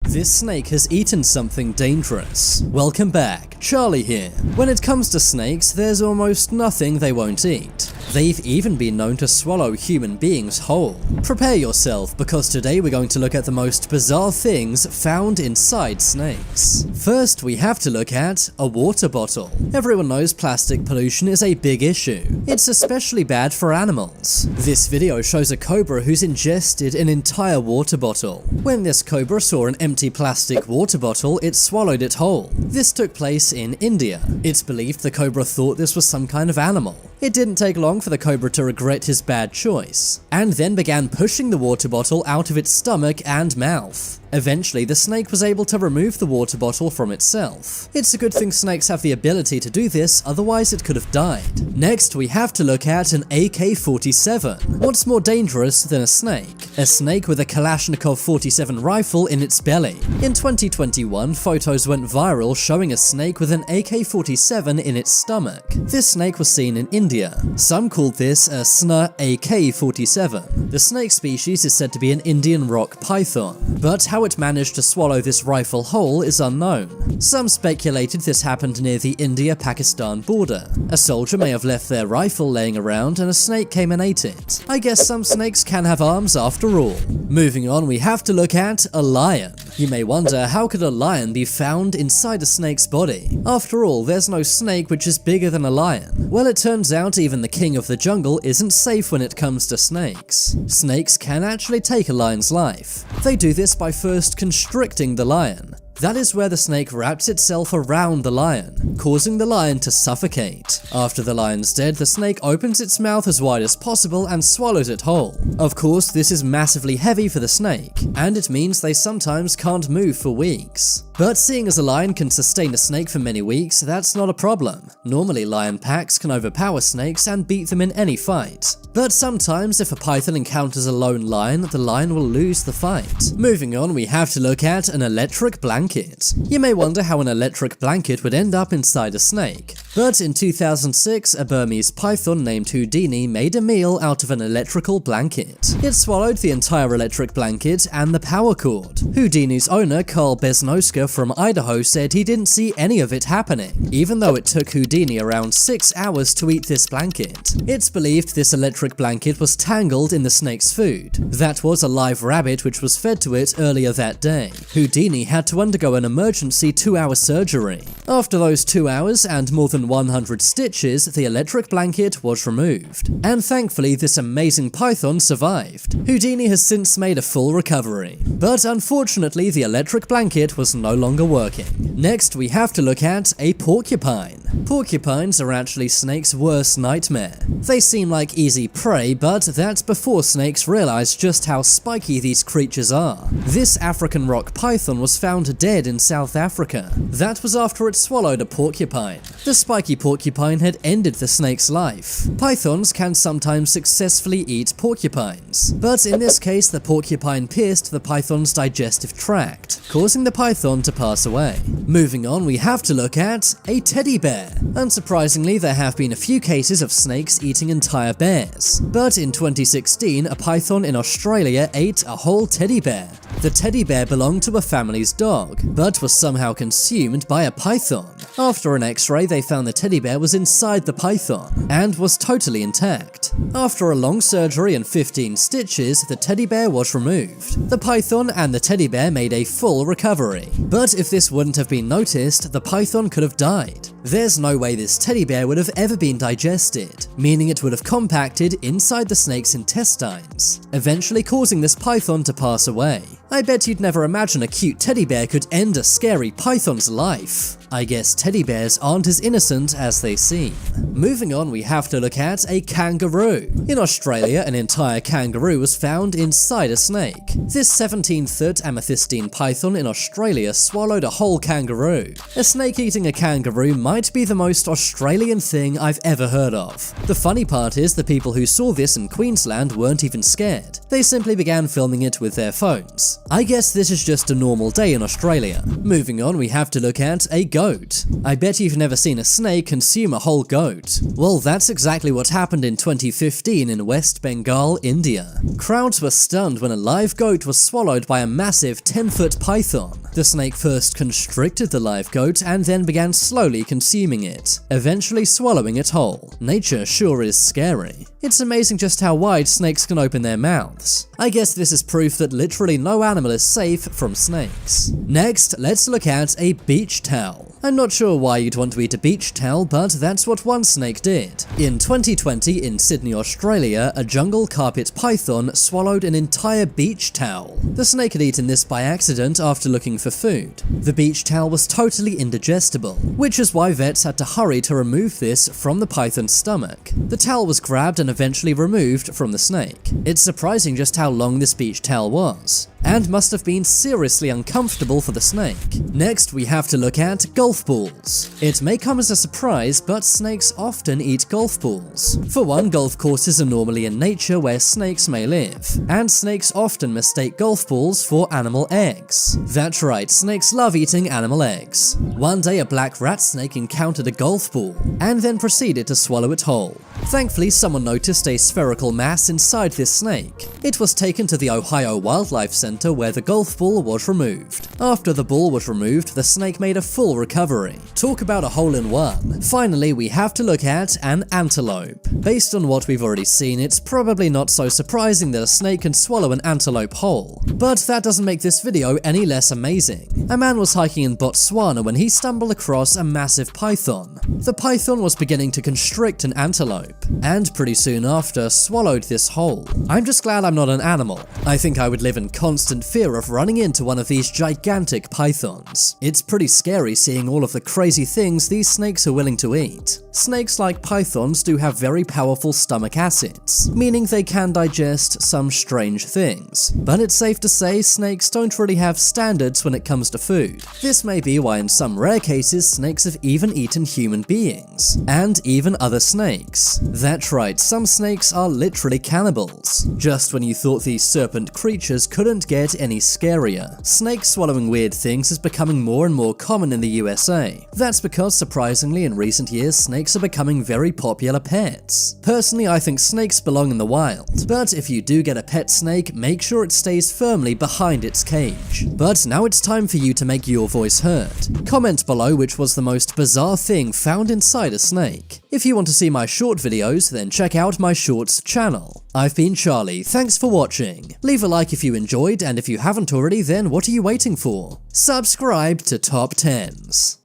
This snake has eaten something dangerous. Welcome back, Charlie here. When it comes to snakes, there's almost nothing they won't eat. They've even been known to swallow human beings whole. Prepare yourself, because today we're going to look at the most bizarre things found inside snakes. First, we have to look at a water bottle. Everyone knows plastic pollution is a big issue. It's especially bad for animals. This video shows a cobra who's ingested an entire water bottle. When this cobra saw an empty plastic water bottle, it swallowed it whole. This took place in India. It's believed the cobra thought this was some kind of animal. It didn't take long for the cobra to regret his bad choice, and then began pushing the water bottle out of its stomach and mouth. Eventually, the snake was able to remove the water bottle from itself. It's a good thing snakes have the ability to do this, otherwise it could have died. Next, we have to look at an AK-47. What's more dangerous than a snake? A snake with a Kalashnikov 47 rifle in its belly. In 2021, photos went viral showing a snake with an AK-47 in its stomach. This snake was seen in India. Some called this a Sna AK-47. The snake species is said to be an Indian rock python, but how it managed to swallow this rifle whole is unknown. Some speculated this happened near the India-Pakistan border. A soldier may have left their rifle laying around and a snake came and ate it. I guess some snakes can have arms after all. Moving on, we have to look at a lion. You may wonder, how could a lion be found inside a snake's body? After all, there's no snake which is bigger than a lion. Well, it turns out even the king of the jungle isn't safe when it comes to snakes. Snakes can actually take a lion's life. They do this by first constricting the lion. That is where the snake wraps itself around the lion, causing the lion to suffocate. After the lion's dead, the snake opens its mouth as wide as possible and swallows it whole. Of course, this is massively heavy for the snake, and it means they sometimes can't move for weeks. But seeing as a lion can sustain a snake for many weeks, that's not a problem. Normally, lion packs can overpower snakes and beat them in any fight. But sometimes, if a python encounters a lone lion, the lion will lose the fight. Moving on, we have to look at an electric blanket. You may wonder how an electric blanket would end up inside a snake. But in 2006, a Burmese python named Houdini made a meal out of an electrical blanket. It swallowed the entire electric blanket and the power cord. Houdini's owner, Carl Besnoska from Idaho, said he didn't see any of it happening, even though it took Houdini around 6 hours to eat this blanket. It's believed this electric blanket was tangled in the snake's food. That was a live rabbit which was fed to it earlier that day. Houdini had to undergo an emergency 2-hour surgery. After those 2 hours and more than 100 stitches, the electric blanket was removed. And thankfully, this amazing python survived. Houdini has since made a full recovery. But unfortunately, the electric blanket was no longer working. Next, we have to look at a porcupine. Porcupines are actually snakes' worst nightmare. They seem like easy prey, but that's before snakes realized just how spiky these creatures are. This African rock python was found dead in South Africa. That was after it swallowed a porcupine. The spiky porcupine had ended the snake's life. Pythons can sometimes successfully eat porcupines, but in this case the porcupine pierced the python's digestive tract, causing the python to pass away. Moving on, we have to look at a teddy bear. Unsurprisingly, there have been a few cases of snakes eating entire bears, but in 2016 a python in Australia ate a whole teddy bear. The teddy bear belonged to a family's dog, but was somehow consumed by a python. After an x-ray, they found the teddy bear was inside the python and was totally intact. After a long surgery and 15 stitches, the teddy bear was removed. The python and the teddy bear made a full recovery. But if this wouldn't have been noticed, the python could have died. There's no way this teddy bear would have ever been digested, meaning it would have compacted inside the snake's intestines, eventually causing this python to pass away. I bet you'd never imagine a cute teddy bear could end a scary python's life. I guess teddy bears aren't as innocent as they seem. Moving on, we have to look at a kangaroo. In Australia, an entire kangaroo was found inside a snake. This 17-foot amethystine python in Australia swallowed a whole kangaroo. A snake eating a kangaroo might be the most Australian thing I've ever heard of. The funny part is the people who saw this in Queensland weren't even scared. They simply began filming it with their phones. I guess this is just a normal day in Australia. Moving on, we have to look at a goat. I bet you've never seen a snake consume a whole goat. Well, that's exactly what happened in 2015 in West Bengal, India. Crowds were stunned when a live goat was swallowed by a massive 10-foot python. The snake first constricted the live goat and then began slowly consuming it, eventually swallowing it whole. Nature sure is scary. It's amazing just how wide snakes can open their mouths. I guess this is proof that literally no animal is safe from snakes. Next, let's look at a beach towel. I'm not sure why you'd want to eat a beach towel, but that's what one snake did. In 2020 in Sydney, Australia, a jungle carpet python swallowed an entire beach towel. The snake had eaten this by accident after looking for food. The beach towel was totally indigestible, which is why vets had to hurry to remove this from the python's stomach. The towel was grabbed and eventually removed from the snake. It's surprising just how long this beach towel was, and must have been seriously uncomfortable for the snake. Next, we have to look at golf balls. It may come as a surprise, but snakes often eat golf balls. For one, golf courses are normally in nature where snakes may live, and snakes often mistake golf balls for animal eggs. That's right, snakes love eating animal eggs. One day, a black rat snake encountered a golf ball, and then proceeded to swallow it whole. Thankfully, someone noticed a spherical mass inside this snake. It was taken to the Ohio Wildlife Center where the golf ball was removed. After the ball was removed, the snake made a full recovery. Talk about a hole-in-one. Finally, we have to look at an antelope. Based on what we've already seen, it's probably not so surprising that a snake can swallow an antelope whole. But that doesn't make this video any less amazing. A man was hiking in Botswana when he stumbled across a massive python. The python was beginning to constrict an antelope, and pretty soon after swallowed this whole. I'm just glad I'm not an animal. I think I would live in constant fear of running into one of these gigantic pythons. It's pretty scary seeing all of the crazy things these snakes are willing to eat. Snakes, like pythons, do have very powerful stomach acids, meaning they can digest some strange things. But it's safe to say snakes don't really have standards when it comes to food. This may be why in some rare cases snakes have even eaten human beings, and even other snakes. That's right, some snakes are literally cannibals. Just when you thought these serpent creatures couldn't get any scarier. Snakes swallowing weird things is becoming more and more common in the USA. That's because, surprisingly, in recent years, snakes are becoming very popular pets. Personally, I think snakes belong in the wild, but if you do get a pet snake, make sure it stays firmly behind its cage. But now it's time for you to make your voice heard. Comment below which was the most bizarre thing found inside a snake. If you want to see my short videos, then check out my shorts channel. I've been Charlie, thanks for watching. Leave a like if you enjoyed, and if you haven't already, then what are you waiting for? Subscribe to Top 10s.